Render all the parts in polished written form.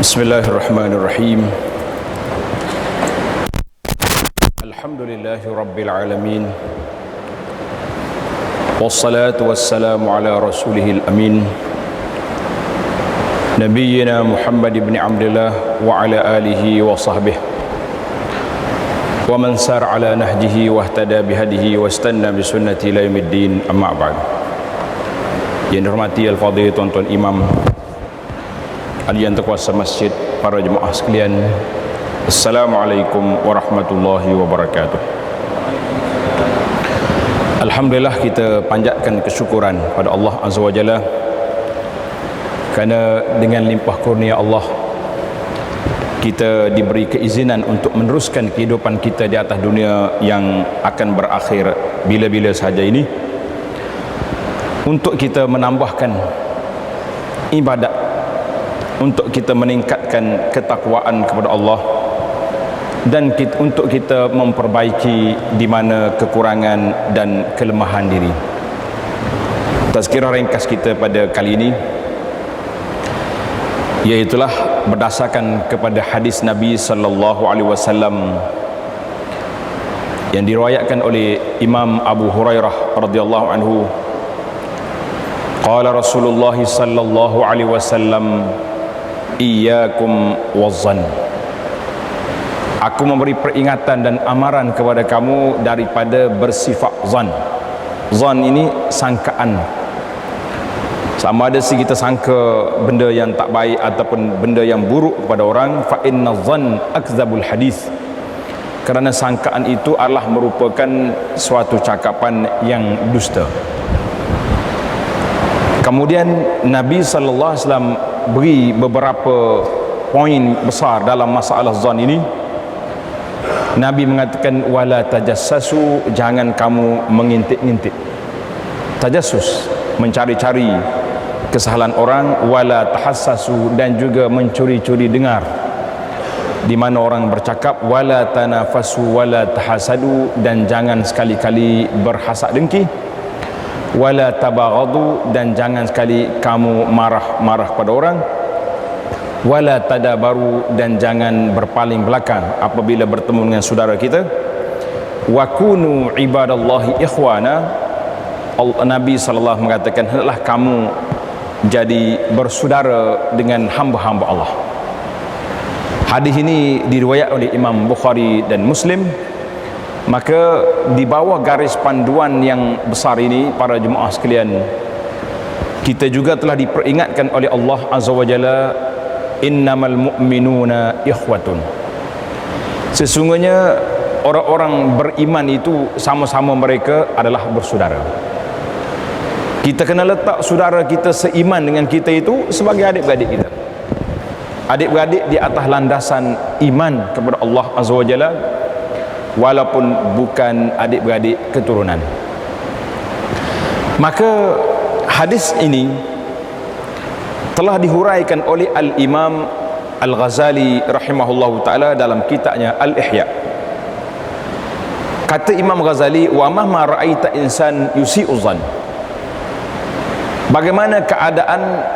Bismillahirrahmanirrahim. Alhamdulillahi Rabbil Alamin. Wassalatu wassalamu ala rasulihil amin, Nabiyyina Muhammad ibn Abdullah wa ala alihi wa sahbihi wa man sar ala nahjihi wa ihtada bihadihi wa istanna bisunnati ila yaumiddin, amma ba'd. Yang dihormati al-fadhil tuan-tuan imam, hadirin terkuasa masjid, para jemaah sekalian, Assalamualaikum warahmatullahi wabarakatuh. Alhamdulillah, kita panjatkan kesyukuran pada Allah Azza wa Jalla kerana dengan limpah kurnia Allah kita diberi keizinan untuk meneruskan kehidupan kita di atas dunia yang akan berakhir bila-bila sahaja ini, untuk kita menambahkan ibadat, untuk kita meningkatkan ketakwaan kepada Allah, dan untuk kita memperbaiki di mana kekurangan dan kelemahan diri. Tazkirah ringkas kita pada kali ini iaitulah berdasarkan kepada hadis Nabi sallallahu alaihi wasallam yang diriwayatkan oleh Imam Abu Hurairah radhiyallahu anhu. Qala Rasulullah sallallahu alaihi wasallam, iyyakum wazzan. Aku memberi peringatan dan amaran kepada kamu daripada bersifat zan. Zan ini sangkaan. Sama ada si kita sangka benda yang tak baik ataupun benda yang buruk kepada orang, fa inna zan akzabul hadis. Kerana sangkaan itu adalah merupakan suatu cakapan yang dusta. Kemudian Nabi sallallahu alaihi wasallam beri beberapa poin besar dalam masalah zan ini. Nabi mengatakan, wala tajassasu, jangan kamu mengintip-ngintip. Tajassus, mencari-cari kesalahan orang. Wala tahassasu, dan juga mencuri-curi dengar di mana orang bercakap. Wala tanafasu wala tahasadu, dan jangan sekali-kali berhasad dengki. Wala tabaghadu, dan jangan sekali kamu marah-marah pada orang. Wala tadabaru, dan jangan berpaling belakang apabila bertemu dengan saudara kita. Wa kunu ibadallahi ikhwana. Nabi sallallahu mengatakan, hendaklah kamu jadi bersaudara dengan hamba-hamba Allah. Hadis ini diriwayatkan oleh Imam Bukhari dan Muslim. Maka di bawah garis panduan yang besar ini, para jemaah sekalian, kita juga telah diperingatkan oleh Allah Azza wa Jalla, innamal mu'minuna ikhwatun. Sesungguhnya orang-orang beriman itu sama-sama mereka adalah bersaudara. Kita kena letak saudara kita seiman dengan kita itu sebagai adik-beradik kita. Adik-beradik di atas landasan iman kepada Allah Azza wa Jalla, walaupun bukan adik-beradik keturunan. Maka hadis ini telah dihuraikan oleh Al-Imam Al-Ghazali rahimahullahu ta'ala dalam kitabnya Al-Ihya. Kata Imam Ghazali, wa mahma ra'aita insan yusi'u zan. Bagaimana keadaan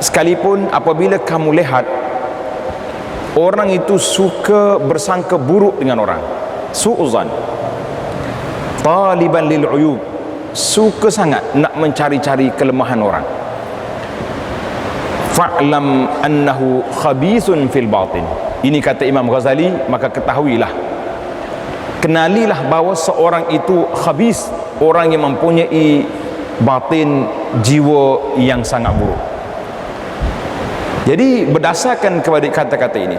sekalipun apabila kamu lihat orang itu suka bersangka buruk dengan orang, su'uzan, taliban lil uyub, suka sangat nak mencari-cari kelemahan orang, fa'lam annahu khabithun fil batin. Ini kata Imam Ghazali, maka ketahuilah, kenalilah bahawa seorang itu khabith, orang yang mempunyai batin, jiwa yang sangat buruk. Jadi berdasarkan kepada kata-kata ini,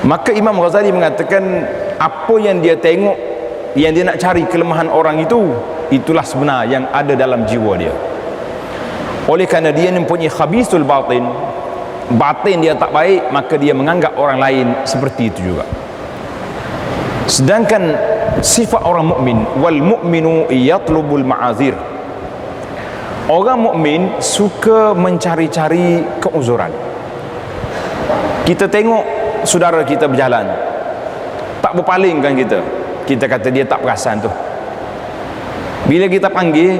maka Imam Ghazali mengatakan, apa yang dia tengok, yang dia nak cari kelemahan orang itu, itulah sebenar yang ada dalam jiwa dia. Oleh kerana dia mempunyai khabithul batin, batin dia tak baik, maka dia menganggap orang lain seperti itu juga. Sedangkan sifat orang mukmin, wal mu'minu yatlubul ma'azir, orang mukmin suka mencari-cari keuzuran. Kita tengok saudara kita berjalan, tak berpaling kan kita kata dia tak perasan tu. Bila kita panggil,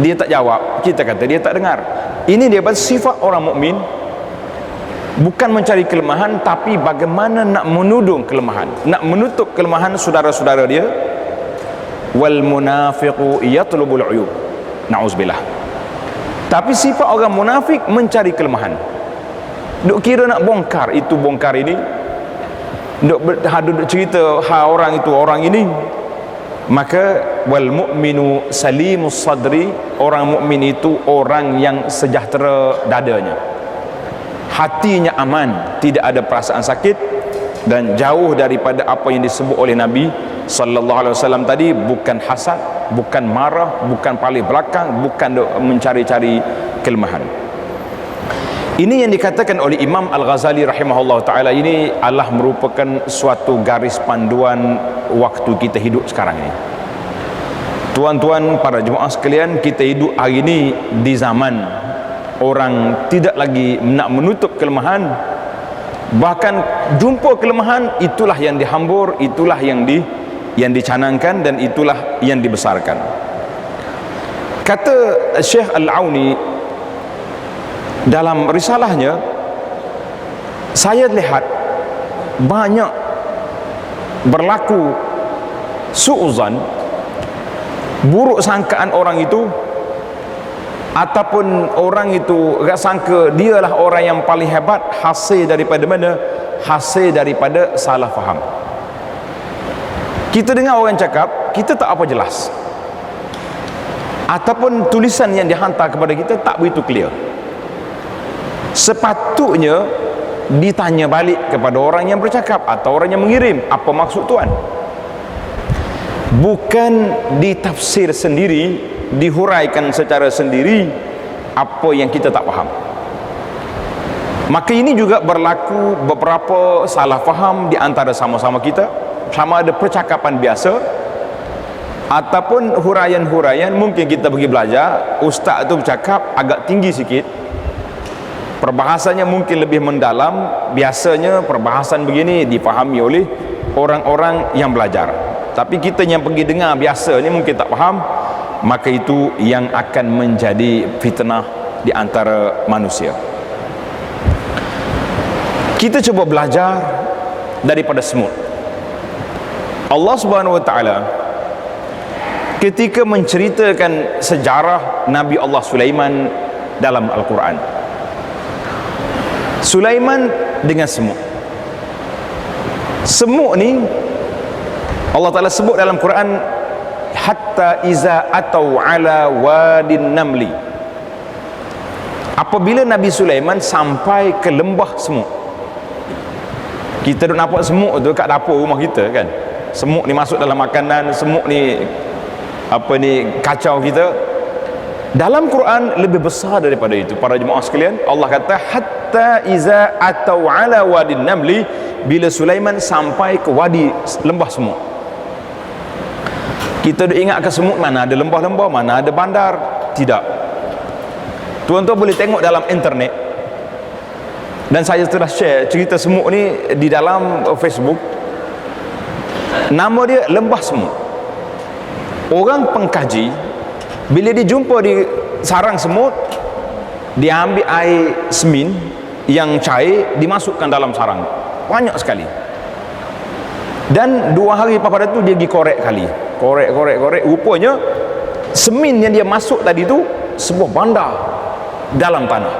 dia tak jawab, kita kata dia tak dengar. Ini dia sifat orang mukmin. bukan mencari kelemahan, tapi bagaimana nak menudung kelemahan, nak menutup kelemahan saudara-saudara dia. Wal munafiqu yatlubul uyub, na'uzubillah. Tapi sifat orang munafik mencari kelemahan, duk kira nak bongkar itu bongkar ini, duk cerita orang itu orang ini. Maka wal mu'minu salimus sadri, orang mukmin itu orang yang sejahtera dadanya, hatinya aman, tidak ada perasaan sakit, dan jauh daripada apa yang disebut oleh Nabi sallallahu alaihi wasallam tadi, bukan hasad, bukan marah, bukan paling belakang, bukan mencari-cari kelemahan. Ini yang dikatakan oleh Imam Al-Ghazali rahimahullah ta'ala, ini adalah merupakan suatu garis panduan waktu kita hidup sekarang ini. Tuan-tuan, para jemaah sekalian, kita hidup hari ini di zaman orang tidak lagi nak menutup kelemahan, bahkan jumpa kelemahan itulah yang dihambur, itulah yang dicanangkan, dan itulah yang dibesarkan. Kata Syekh Al-Auni dalam risalahnya, saya lihat banyak berlaku su'uzan, buruk sangkaan orang itu, ataupun orang itu sangka dialah orang yang paling hebat, hasil daripada mana? Hasil daripada salah faham. Kita dengar orang cakap, kita tak apa jelas, ataupun tulisan yang dihantar kepada kita tak begitu clear. Sepatutnya ditanya balik kepada orang yang bercakap atau orang yang mengirim, apa maksud tuan? Bukan ditafsir sendiri, dihuraikan secara sendiri apa yang kita tak faham. Maka ini juga berlaku beberapa salah faham di antara sama-sama kita, sama ada percakapan biasa ataupun huraian-huraian. Mungkin kita pergi belajar, ustaz tu bercakap agak tinggi sikit, perbahasannya mungkin lebih mendalam. Biasanya perbahasan begini dipahami oleh orang-orang yang belajar, tapi kita yang pergi dengar biasa ni mungkin tak faham. Maka itu yang akan menjadi fitnah di antara manusia. Kita cuba belajar daripada semut. Allah Subhanahu wa ta'ala ketika menceritakan sejarah Nabi Allah Sulaiman dalam Al-Quran, Sulaiman dengan semut. Semut ni Allah Ta'ala sebut dalam Quran, hatta iza atau ala wadin namli, apabila Nabi Sulaiman sampai ke lembah semut. Kita duk nampak semut tu kat dapur rumah kita kan, semut ni masuk dalam makanan, semut ni kacau kita. Dalam Quran lebih besar daripada itu, para jemaah sekalian. Allah kata hatta iza atau ala wadin namli, bila Sulaiman sampai ke wadi lembah semut. Kita duk ingat ke semut mana ada lembah-lembah, mana ada bandar? Tidak. Tuan-tuan boleh tengok dalam internet, dan saya telah share cerita semut ni di dalam Facebook. Nama dia lembah semut. Orang pengkaji bila dia jumpa di sarang semut, dia ambil air semin yang cair, dimasukkan dalam sarang, banyak sekali. Dan 2 hari pada tu dia pergi korek kali, korek. Rupanya semin yang dia masuk tadi tu sebuah bandar dalam tanah.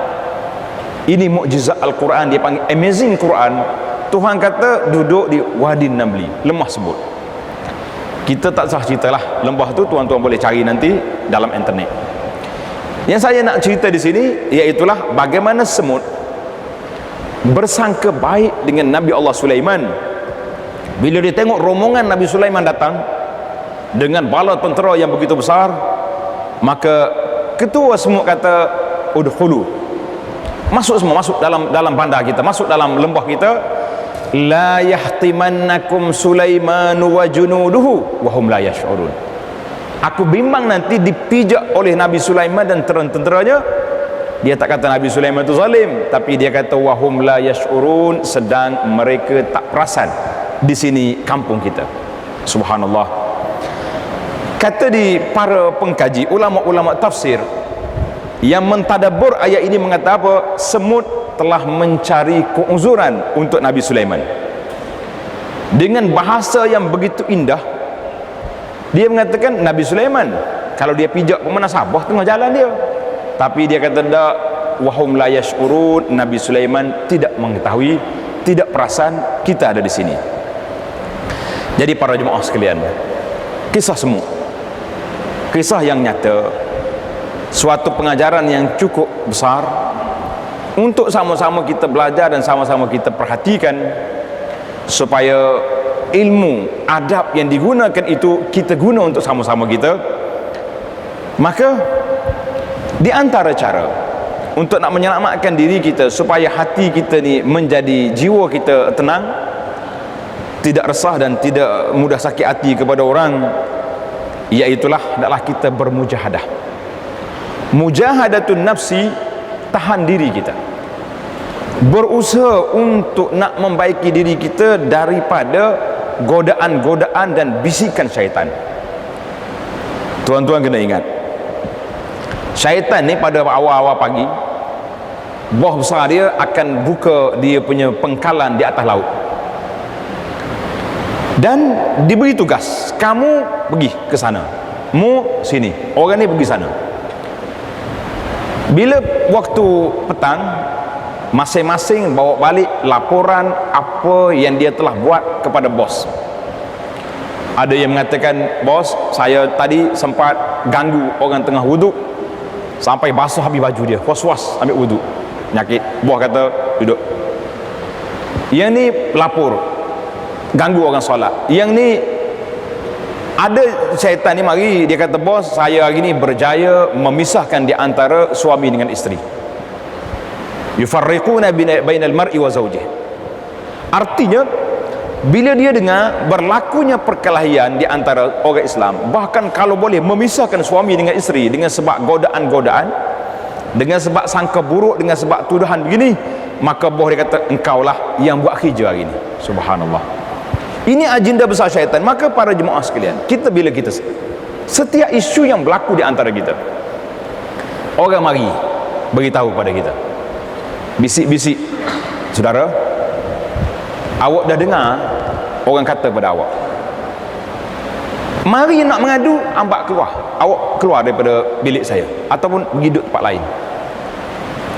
Ini mukjizat Al-Quran, dia panggil amazing Quran. Tuhan kata duduk di Wadin Namli, lembah sebut. Kita tak sah ceritalah lembah tu, tuan-tuan boleh cari nanti dalam internet. Yang saya nak cerita di sini iaitulah bagaimana semut bersangka baik dengan Nabi Allah Sulaiman. Bila dia tengok rombongan Nabi Sulaiman datang dengan bala tentera yang begitu besar, maka ketua semut kata, udkhulu, masuk semua, masuk dalam bandar kita, masuk dalam lembah kita. La yahtimannakum Sulaimanu wa junuduhu wa hum la yash'urun. Aku bimbang nanti dipijak oleh Nabi Sulaiman dan tenteranya. Dia tak kata Nabi Sulaiman itu zalim, tapi dia kata wa hum la yash'urun, sedang mereka tak perasan di sini kampung kita. Subhanallah. Kata di para pengkaji, ulama-ulama tafsir yang mentadabbur ayat ini mengata apa? Semut telah mencari keuzuran untuk Nabi Sulaiman dengan bahasa yang begitu indah. Dia mengatakan Nabi Sulaiman kalau dia pijak pemana Sabah tengah jalan dia, tapi dia kata tak, wahum la yash'urun, Nabi Sulaiman tidak mengetahui, tidak perasan kita ada di sini. Jadi para jemaah sekalian, kisah semua, kisah yang nyata, suatu pengajaran yang cukup besar untuk sama-sama kita belajar dan sama-sama kita perhatikan, supaya ilmu adab yang digunakan itu kita guna untuk sama-sama kita. Maka di antara cara untuk nak menyelamatkan diri kita supaya hati kita ni menjadi, jiwa kita tenang, tidak resah dan tidak mudah sakit hati kepada orang, iaitulah adalah kita bermujahadah. Mujahadatun nafsi, tahan diri kita, berusaha untuk nak membaiki diri kita daripada godaan-godaan dan bisikan syaitan. Tuan-tuan kena ingat, syaitan ni pada awal-awal pagi, buah besar dia akan buka dia punya pengkalan di atas laut dan diberi tugas, kamu pergi ke sana, mu sini, orang ni pergi sana. Bila waktu petang, masing-masing bawa balik laporan apa yang dia telah buat kepada bos. Ada yang mengatakan, bos, saya tadi sempat ganggu orang tengah wuduk sampai basuh habis baju dia, was-was ambil wuduk, nyakit. Bos kata duduk. Yang ni lapor ganggu orang solat. Yang ni ada syaitan ni mari, dia kata, bos, saya hari ni berjaya memisahkan di antara suami dengan isteri. Yufarriquna bainal mar'i wa zawjih. Artinya bila dia dengar berlakunya perkelahian di antara orang Islam, bahkan kalau boleh memisahkan suami dengan isteri dengan sebab godaan-godaan, dengan sebab sangka buruk, dengan sebab tuduhan begini, maka bos dia kata, engkaulah yang buat kerja hari ini. Subhanallah. Ini agenda besar syaitan. Maka para jemaah sekalian, kita bila kita setiap isu yang berlaku di antara kita, orang mari beritahu kepada kita, bisik-bisik, saudara, awak dah dengar orang kata pada awak, mari nak mengadu, ambak keluar, awak keluar daripada bilik saya ataupun pergi duduk tempat lain.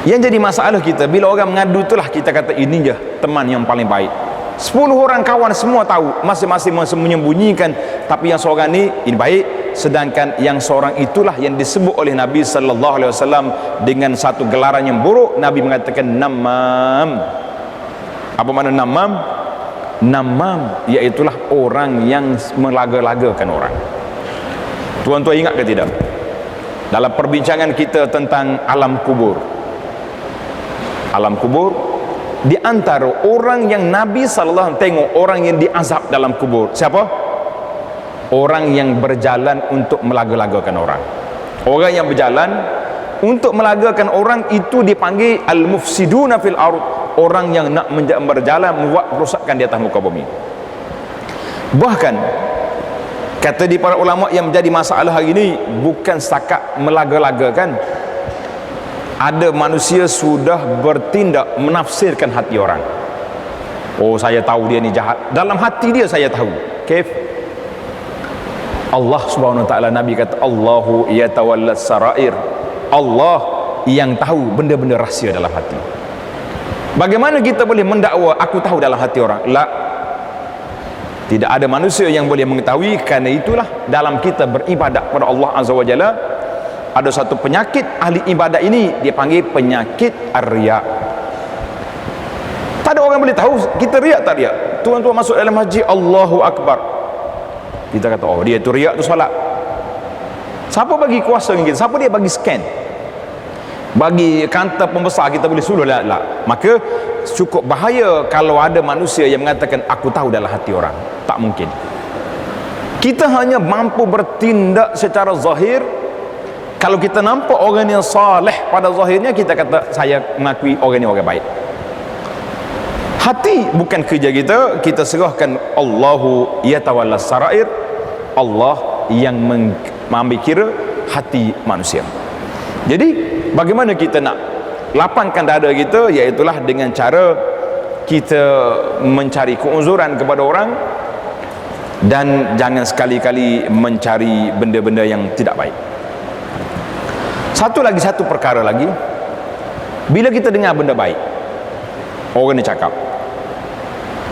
Yang jadi masalah kita, bila orang mengadu itulah kita kata ini je teman yang paling baik. 10 orang kawan semua tahu, masing-masing menyembunyikan, tapi yang seorang ini baik, sedangkan yang seorang itulah yang disebut oleh Nabi sallallahu alaihi wasallam dengan satu gelaran yang buruk. Nabi mengatakan namam. Apa makna namam? Namam iaitulah orang yang melaga-lagakan orang. Tuan-tuan ingat ke tidak, dalam perbincangan kita tentang alam kubur, di antara orang yang Nabi sallallahu alaihi wasallam tengok orang yang diazab dalam kubur, siapa? Orang yang berjalan untuk melaga-lagakan orang. Orang yang berjalan untuk melagakan orang itu dipanggil al-mufsiduna fil ardh, orang yang nak berjalan membuat kerosakan di atas muka bumi. Bahkan kata di para ulama, yang menjadi masalah hari ini bukan setakat melaga-lagakan, ada manusia sudah bertindak menafsirkan hati orang. Oh, saya tahu dia ni jahat, dalam hati dia saya tahu. Kaif? Allah Subhanahu wa taala, Nabi kata Allahu yatawallas sarair, Allah yang tahu benda-benda rahsia dalam hati. Bagaimana kita boleh mendakwa aku tahu dalam hati orang? La, tidak ada manusia yang boleh mengetahui. Kerana itulah dalam kita beribadat kepada Allah Azza wa Jalla, ada satu penyakit ahli ibadat ini, dia panggil penyakit ar-riya. Tak ada orang boleh tahu kita riak tak riak. Tuan-tuan masuk dalam masjid, Allahu Akbar, kita kata, oh dia tu riak tu solat. Siapa bagi kuasa dengan kita? Siapa dia bagi scan, bagi kantor pembesar kita boleh suluh? La. Maka cukup bahaya kalau ada manusia yang mengatakan aku tahu dalam hati orang. Tak mungkin. Kita hanya mampu bertindak secara zahir. Kalau kita nampak orang yang saleh pada zahirnya, kita kata saya mengakui orang ni orang baik. Hati bukan kerja kita, kita serahkan Allahu yatawallas sarair, Allah yang mengambil kira hati manusia. Jadi bagaimana kita nak lapangkan dada kita, iaitulah dengan cara kita mencari keuzuran kepada orang, dan jangan sekali-kali mencari benda-benda yang tidak baik. Satu perkara lagi, bila kita dengar benda baik, orang ni cakap,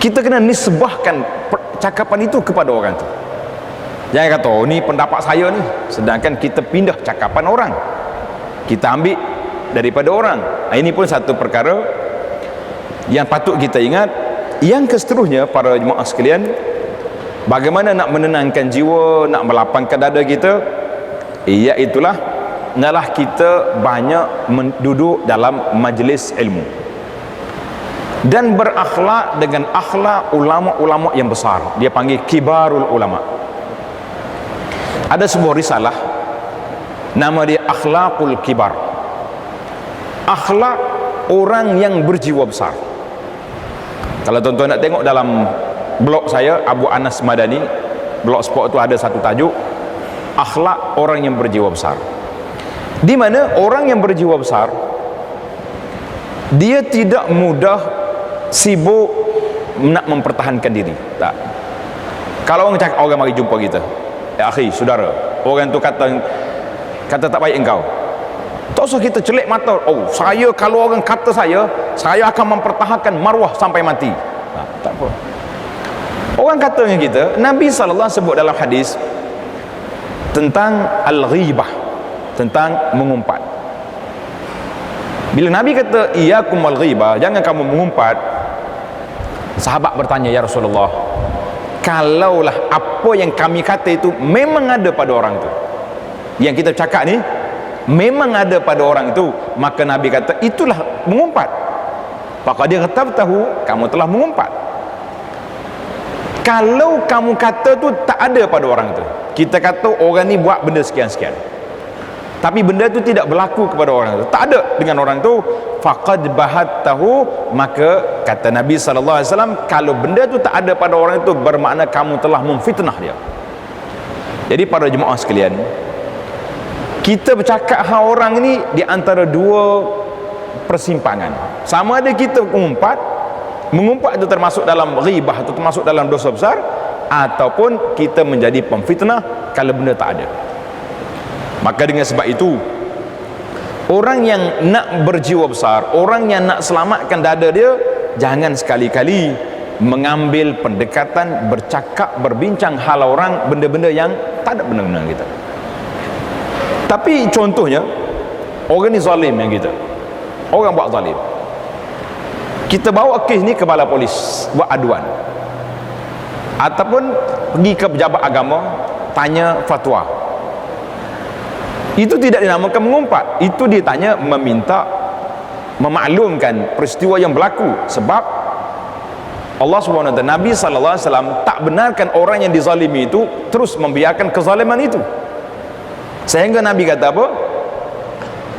kita kena nisbahkan cakapan itu kepada orang tu. Jangan kata, oh ni pendapat saya ni, sedangkan kita pindah cakapan orang, kita ambil daripada orang. Ini pun satu perkara yang patut kita ingat. Yang seterusnya, para jemaah sekalian, bagaimana nak menenangkan jiwa, nak melapangkan dada kita, iaitulah adalah kita banyak duduk dalam majlis ilmu dan berakhlak dengan akhlak ulama-ulama yang besar. Dia panggil kibarul ulama. Ada sebuah risalah, nama dia Akhlaqul Kibar, akhlak orang yang berjiwa besar. Kalau tuan-tuan nak tengok dalam blog saya, Abu Anas Madani, blogspot itu ada satu tajuk, akhlak orang yang berjiwa besar, di mana orang yang berjiwa besar, dia tidak mudah sibuk nak mempertahankan diri. Tak. Kalau orang cakap, orang mari jumpa kita, akhi, saudara, orang tu kata tak baik engkau, tak usah kita celik mata. Oh, saya kalau orang kata saya akan mempertahankan maruah sampai mati. Tak apa. Orang kata dengan kita, Nabi SAW sebut dalam hadis tentang al-ghibah, tentang mengumpat. Bila Nabi kata iyyakum al-ghibah, jangan kamu mengumpat, sahabat bertanya, ya Rasulullah, kalaulah apa yang kami kata itu memang ada pada orang itu, yang kita cakap ni memang ada pada orang itu, maka Nabi kata itulah mengumpat. Maka dia kata, tahu kamu telah mengumpat. Kalau kamu kata tu tak ada pada orang itu, kita kata orang ni buat benda sekian-sekian, tapi benda tu tidak berlaku kepada orang itu, tak ada dengan orang tu, faqad bahattahu, maka kata Nabi SAW, kalau benda tu tak ada pada orang itu, bermakna kamu telah memfitnah dia. Jadi para jemaah sekalian, kita bercakap hal orang ini di antara dua persimpangan. Sama ada kita mengumpat itu termasuk dalam ghibah, itu termasuk dalam dosa besar, ataupun kita menjadi pemfitnah kalau benda tak ada. Maka dengan sebab itu, orang yang nak berjiwa besar, orang yang nak selamatkan dada dia, jangan sekali-kali mengambil pendekatan bercakap, berbincang hal orang, benda-benda yang tak ada benar-benar kita. Tapi contohnya, orang ni zalim yang kita, orang buat zalim, kita bawa kes ni ke balai polis, buat aduan, ataupun pergi ke pejabat agama, tanya fatwa. Itu tidak dinamakan mengumpat, itu ditanya meminta memaklumkan peristiwa yang berlaku. Sebab Allah SWT, Nabi SAW tak benarkan orang yang dizalimi itu terus membiarkan kezaliman itu, sehingga Nabi kata apa?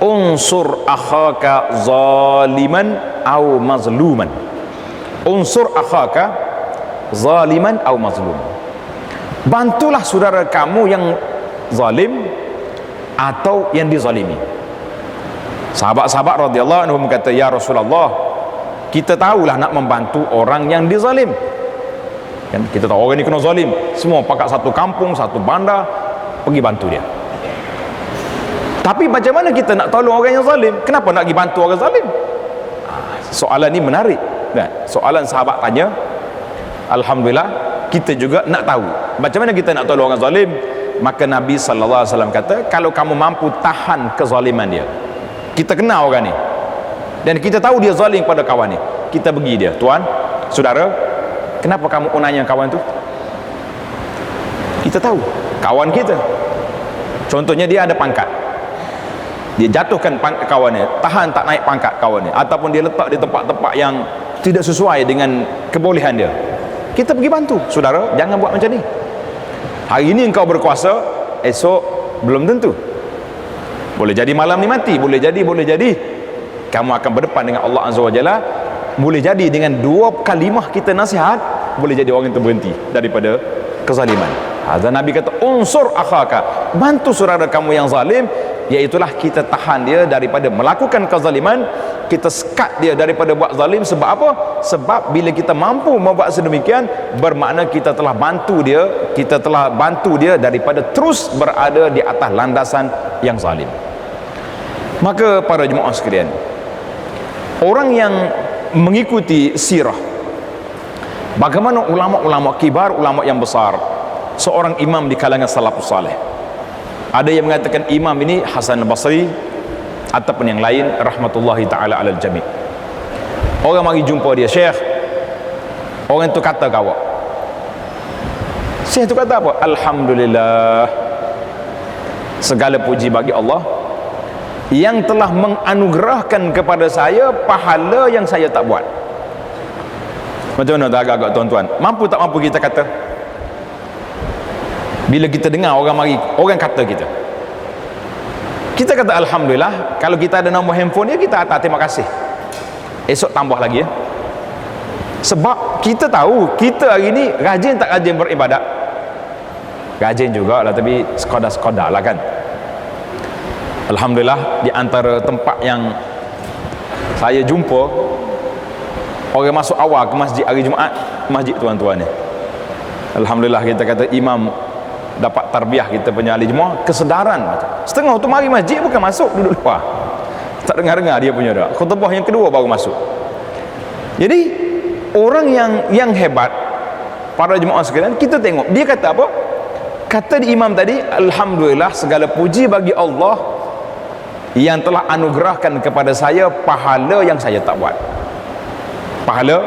Unsur akhaka zaliman au mazluman. Unsur akhaka zaliman au mazlum. Bantulah saudara kamu yang zalim atau yang dizalimi. Sahabat-sahabat radhiyallahu anhum kata, ya Rasulullah, kita tahulah nak membantu orang yang dizalim. Kan kita tahu orang ni kena zalim, semua pakat satu kampung, satu bandar pergi bantu dia. Tapi macam mana kita nak tolong orang yang zalim? Kenapa nak pergi bantu orang zalim? Soalan ni menarik kan? Soalan sahabat tanya, alhamdulillah kita juga nak tahu macam mana kita nak tolong orang zalim. Maka Nabi SAW kata, kalau kamu mampu tahan kezaliman dia, kita kenal orang ni dan kita tahu dia zalim pada kawan ni, kita pergi dia, tuan, saudara, kenapa kamu nanya kawan tu? Kita tahu kawan kita, contohnya dia ada pangkat, dia jatuhkan pangkat kawannya, tahan tak naik pangkat kawannya, ataupun dia letak di tempat-tempat yang tidak sesuai dengan kebolehan dia, kita pergi bantu. Saudara, jangan buat macam ni. Hari ini engkau berkuasa, esok belum tentu. Boleh jadi malam ni mati, boleh jadi kamu akan berdepan dengan Allah Azza wa Jalla. Boleh jadi dengan dua kalimah kita nasihat, boleh jadi orang itu berhenti daripada kezaliman. Hadza Nabi kata, unsur akhaka, bantu saudara kamu yang zalim, iaitulah kita tahan dia daripada melakukan kezaliman, kita sekat dia daripada buat zalim. Sebab apa? Sebab bila kita mampu membuat sedemikian, bermakna kita telah bantu dia daripada terus berada di atas landasan yang zalim. Maka para jemaah sekalian, orang yang mengikuti sirah, bagaimana ulama-ulama kibar, ulama yang besar, seorang imam di kalangan salafus salih, ada yang mengatakan imam ini Hasan al-Basri ataupun yang lain, rahmatullahi ta'ala alal jami'. Orang mari jumpa dia, Syekh, orang tu kata ke awak, Syekh tu kata apa? Alhamdulillah, segala puji bagi Allah yang telah menganugerahkan kepada saya pahala yang saya tak buat. Macam mana agak-agak tuan-tuan? Mampu tak mampu kita kata? Bila kita dengar orang kata kita kata alhamdulillah. Kalau kita ada nombor handphone dia, kita kata terima kasih, esok tambah lagi ya. Sebab kita tahu kita hari ni rajin tak rajin beribadat. Rajin jugalah, tapi sekadar-sekadar lah kan. Alhamdulillah, di antara tempat yang saya jumpa orang masuk awal ke masjid hari Jumaat, masjid tuan-tuan ni, alhamdulillah, kita kata imam dapat tarbiyah kita punya ahli jemaah, kesedaran setengah tu mari masjid, bukan masuk duduk luar, tak dengar-dengar dia punya dah khutbah yang kedua baru masuk. Jadi orang yang hebat, para jemaah sekalian, kita tengok dia kata apa? Kata di imam tadi, alhamdulillah, segala puji bagi Allah yang telah anugerahkan kepada saya pahala yang saya tak buat. Pahala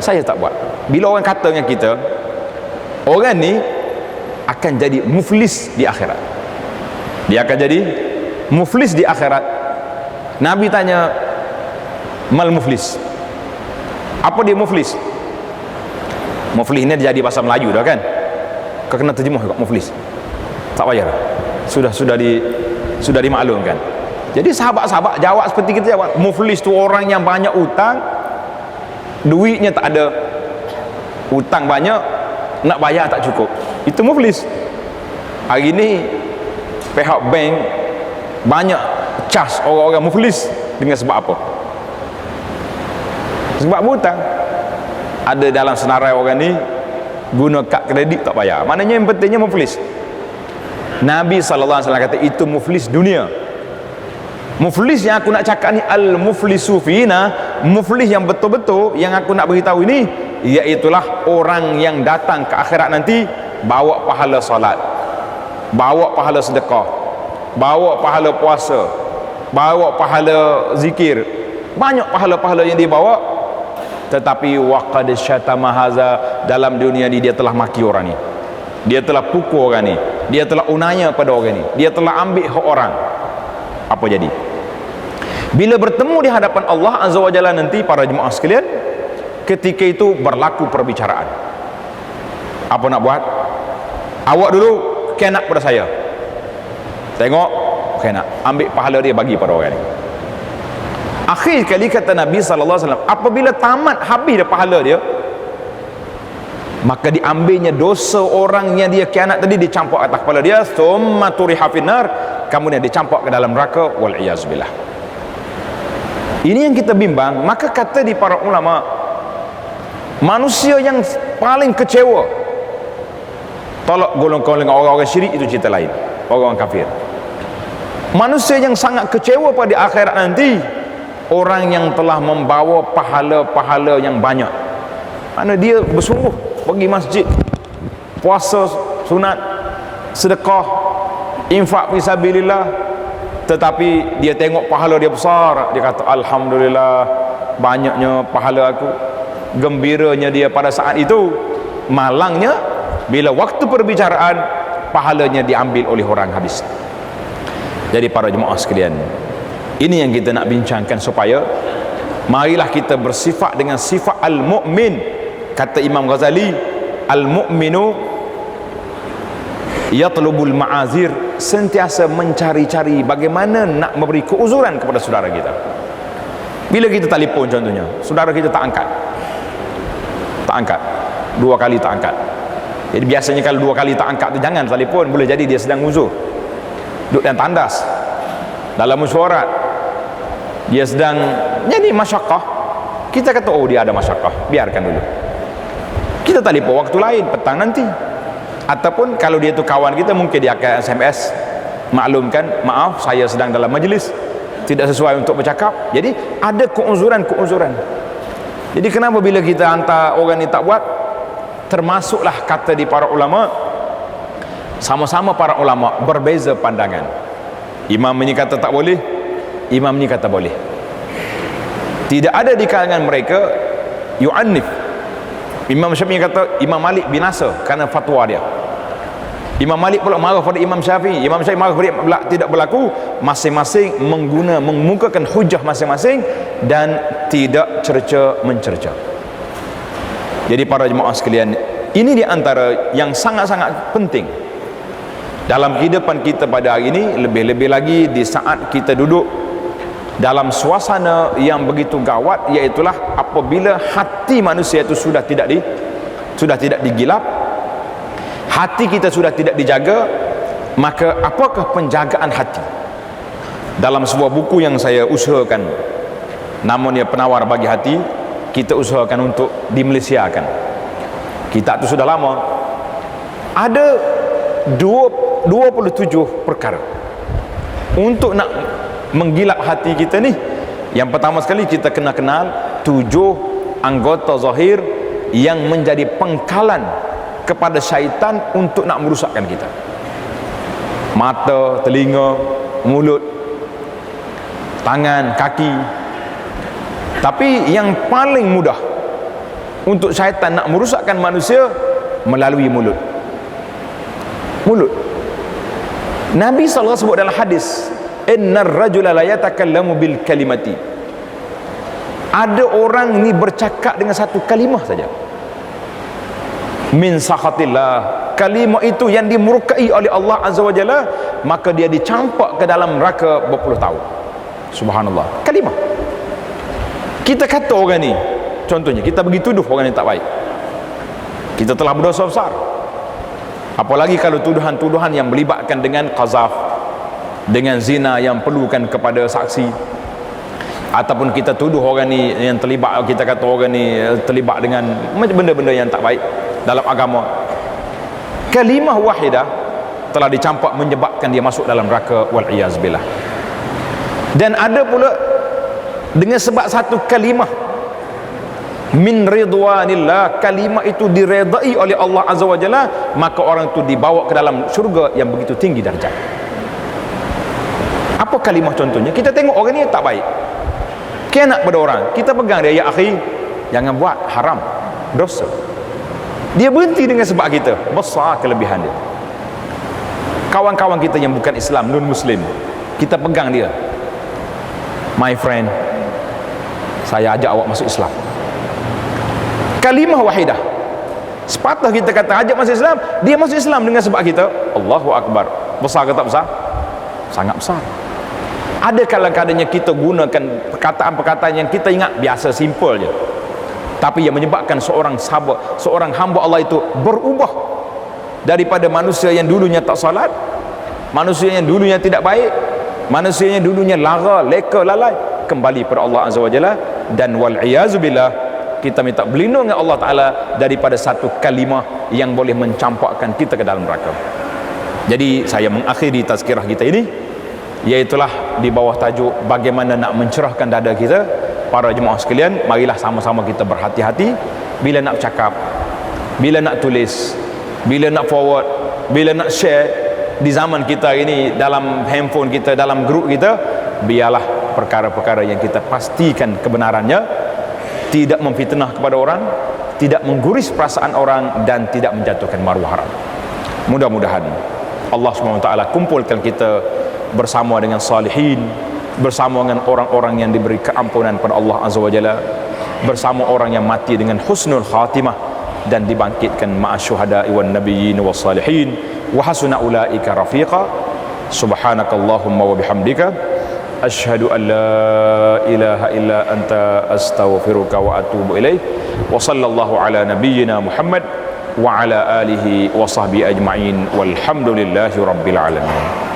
saya tak buat. Bila orang kata dengan kita, orang ni akan jadi muflis di akhirat. Dia akan jadi muflis di akhirat. Nabi tanya, mal muflis? Apa dia muflis? Muflis ni jadi bahasa Melayu dah kan? Kau kena terjemah juga muflis. Tak payah dah. Sudah dimaklumkan. Jadi sahabat-sahabat jawab seperti kita jawab. Muflis tu orang yang banyak utang, duitnya tak ada, utang banyak, nak bayar tak cukup. Itu muflis. Hari ni pihak bank banyak cas orang-orang muflis dengan sebab apa? Sebab hutang. Ada dalam senarai orang ni guna kad kredit tak bayar. Maknanya yang pentingnya muflis. Nabi SAW kata itu muflis dunia. Muflis yang aku nak cakap ni, al-muflisu fina, muflis yang betul-betul yang aku nak beritahu ini, iaitulah orang yang datang ke akhirat nanti bawa pahala solat, bawa pahala sedekah, bawa pahala puasa, bawa pahala zikir, banyak pahala-pahala yang dia bawa, tetapi waqad syatama haza, dalam dunia ni dia telah maki orang ni, dia telah pukul orang ni, dia telah unaya pada orang ni, dia telah ambil hak orang. Apa jadi? Bila bertemu di hadapan Allah Azza wa Jalla nanti, para jemaah sekalian, ketika itu berlaku perbicaraan. Apa nak buat? Awak dulu kena pada saya. Tengok, kena ambil pahala dia bagi pada orang ni. Akhir kali kata Nabi SAW, apabila tamat habis dah pahala dia, maka diambilnya dosa orang yang dia khianat tadi, dicampak atas kepala dia, summa turiha finnar, kemudian dicampak ke dalam neraka, wal iyaz billah. Ini yang kita bimbang. Maka kata di para ulama, manusia yang paling kecewa, tolak golongan orang-orang syirik itu cerita lain, orang kafir. Manusia yang sangat kecewa pada akhirat nanti, orang yang telah membawa pahala-pahala yang banyak. Mana dia bersungguh pergi masjid, puasa sunat, sedekah, infak fisabilillah, tetapi dia tengok pahala dia besar, dia kata alhamdulillah, banyaknya pahala aku. Gembiranya dia pada saat itu, malangnya bila waktu perbicaraan pahalanya diambil oleh orang habis. Jadi para jemaah sekalian, ini yang kita nak bincangkan, supaya marilah kita bersifat dengan sifat al-mu'min. Kata Imam Ghazali, al-mu'minu yatlubul ma'azir, sentiasa mencari-cari bagaimana nak memberi keuzuran kepada saudara kita. Bila kita telefon contohnya, saudara kita tak angkat, dua kali tak angkat. Jadi biasanya kalau dua kali tak angkat tu jangan telefon, boleh jadi dia sedang uzur, duduk dan tandas dalam mesyuarat. dia sedang jadi masyarakat, kita kata oh dia ada masyarakat, biarkan dulu, kita telefon waktu lain, petang nanti. Ataupun kalau dia tu kawan kita, mungkin dia akan SMS maklumkan, maaf saya sedang dalam majlis, tidak sesuai untuk bercakap. Jadi ada keuzuran. Jadi kenapa bila kita hantar orang ni tak buat, termasuklah kata di para ulama, sama-sama para ulama berbeza pandangan. Imam ni kata tak boleh, imam ni kata boleh. Tidak ada di kalangan mereka yu'annif. Imam Syafi'i kata Imam Malik binasa kerana fatwa dia. Imam Malik pula marah pada Imam Syafi'i. Imam Syafi'i marah pada Imam, tidak berlaku. Masing-masing mengemukakan hujah masing-masing dan tidak cerca-mencerca. Jadi para jemaah sekalian, ini di antara yang sangat-sangat penting dalam kehidupan kita pada hari ini, lebih-lebih lagi di saat kita duduk dalam suasana yang begitu gawat, iaitulah apabila hati manusia itu sudah tidak digilap, hati kita sudah tidak dijaga. Maka apakah penjagaan hati? Dalam sebuah buku yang saya usahakan, namanya Penawar Bagi Hati, kita usahakan untuk dimelesiakan. Kitab itu sudah lama. Ada 27 perkara untuk nak menggilap hati kita ni. Yang pertama sekali, kita kena kenal 7 anggota zahir yang menjadi pengkalan kepada syaitan untuk nak merusakkan kita. Mata, telinga, mulut, tangan, kaki. Tapi yang paling mudah untuk syaitan nak merusakkan manusia melalui mulut. Nabi SAW sebut dalam hadis, innar rajula la yatakallamu bil kalimati. Ada orang ni bercakap dengan satu kalimah saja, min sakhatillah, kalimah itu yang dimurkai oleh Allah Azza wa Jalla, maka dia dicampak ke dalam neraka berpuluh tahun. Subhanallah, kalimah. Kita kata orang ni, contohnya kita bagi tuduh orang ni tak baik, kita telah berdosa besar. Apalagi kalau tuduhan-tuduhan yang melibatkan dengan qazaf, dengan zina yang perlukan kepada saksi, ataupun kita tuduh orang ni yang terlibat, kita kata orang ni terlibat dengan benda-benda yang tak baik dalam agama. Kalimah wahidah telah dicampak menyebabkan dia masuk dalam neraka, wal iyaz billah. Dan ada pula dengan sebab satu kalimah min ridwanillah, kalimah itu diredai oleh Allah Azza wa Jalla, maka orang itu dibawa ke dalam syurga yang begitu tinggi darjat. Apa kalimah contohnya? Kita tengok orang ni tak baik, kena pada orang, kita pegang dia, ya akhi, jangan buat, haram, dosa. Dia berhenti dengan sebab kita, besar kelebihan dia. Kawan-kawan kita yang bukan Islam, non Muslim, kita pegang dia, my friend, saya ajak awak masuk Islam. Kalimah wahidah, sepatah kita kata ajak masuk Islam, dia masuk Islam dengan sebab kita. Allahu Akbar. Besar ke tak besar? Sangat besar. Ada kadang-kadangnya kita gunakan perkataan-perkataan yang kita ingat biasa, simple je, tapi yang menyebabkan seorang hamba Allah itu berubah daripada manusia yang dulunya tak salat, manusia yang dulunya tidak baik, manusia yang dulunya lara, leka, lalai, kembali pada Allah Azza wa Jalla. Dan wal iyazu billah, kita minta berlindung dengan Allah Ta'ala daripada satu kalimah yang boleh mencampakkan kita ke dalam neraka. Jadi saya mengakhiri tazkirah kita ini, iaitulah di bawah tajuk bagaimana nak mencerahkan dada kita. Para jemaah sekalian, marilah sama-sama kita berhati-hati bila nak cakap, bila nak tulis, bila nak forward, bila nak share. Di zaman kita ini, dalam handphone kita, dalam grup kita, biarlah perkara-perkara yang kita pastikan kebenarannya, tidak memfitnah kepada orang, tidak mengguris perasaan orang, dan tidak menjatuhkan maruah haram. Mudah-mudahan Allah SWT kumpulkan kita bersama dengan salihin, bersama dengan orang-orang yang diberi keampunan pada Allah Azza wa Jalla, bersama orang yang mati dengan husnul khatimah, dan dibangkitkan ma'asyuhada'i wan nabiyyin was salihin, wa hasuna ulaika rafiqa. Subhanakallahumma wa bihamdika, asyhadu an la ilaha illa anta, astaghfiruka wa atubu ilaih. Wa sallallahu ala nabiyyina Muhammad wa ala alihi wa sahbihi ajma'in, walhamdulillahi rabbil alamin.